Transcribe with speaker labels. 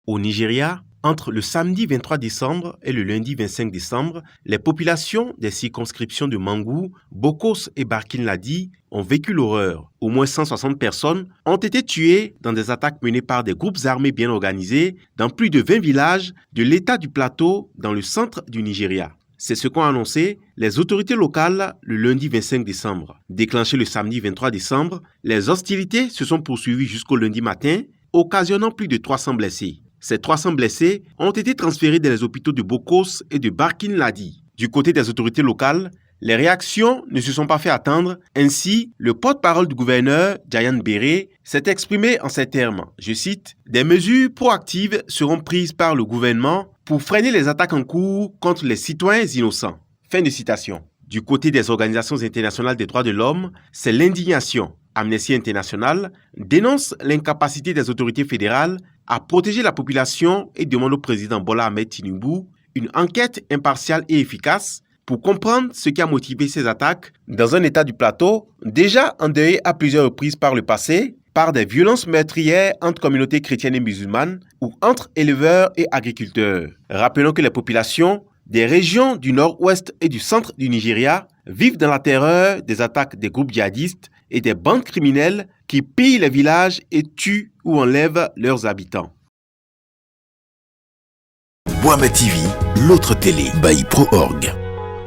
Speaker 1: Au Nigeria, entre le samedi 23 décembre et le lundi 25 décembre, les populations des circonscriptions de Mangou, Bokos et Barkin-Ladi ont vécu l'horreur. Au moins 160 personnes ont été tuées dans des attaques menées par des groupes armés bien organisés dans plus de 20 villages de l'État du Plateau dans le centre du Nigeria. C'est ce qu'ont annoncé les autorités locales le lundi 25 décembre. Déclenchées le samedi 23 décembre, les hostilités se sont poursuivies jusqu'au lundi matin, occasionnant plus de 300 blessés. Ces 300 blessés ont été transférés dans les hôpitaux de Bokos et de Barkin-Ladi. Du côté des autorités locales, les réactions ne se sont pas fait attendre. Ainsi, le porte-parole du gouverneur, Jayan Bere, s'est exprimé en ces termes. Je cite, « Des mesures proactives seront prises par le gouvernement pour freiner les attaques en cours contre les citoyens innocents. » Fin de citation. Du côté des organisations internationales des droits de l'homme, c'est l'indignation. Amnesty International dénonce l'incapacité des autorités fédérales à protéger la population et demande au président Bola Ahmed Tinubu une enquête impartiale et efficace pour comprendre ce qui a motivé ces attaques dans un état du plateau déjà endeuillé à plusieurs reprises par le passé par des violences meurtrières entre communautés chrétiennes et musulmanes ou entre éleveurs et agriculteurs. Rappelons que les populations des régions du nord-ouest et du centre du Nigeria vivent dans la terreur des attaques des groupes djihadistes et des bandes criminelles qui pillent les villages et tuent ou enlèvent leurs habitants.
Speaker 2: Boama TV, l'autre télé, by Pro Org.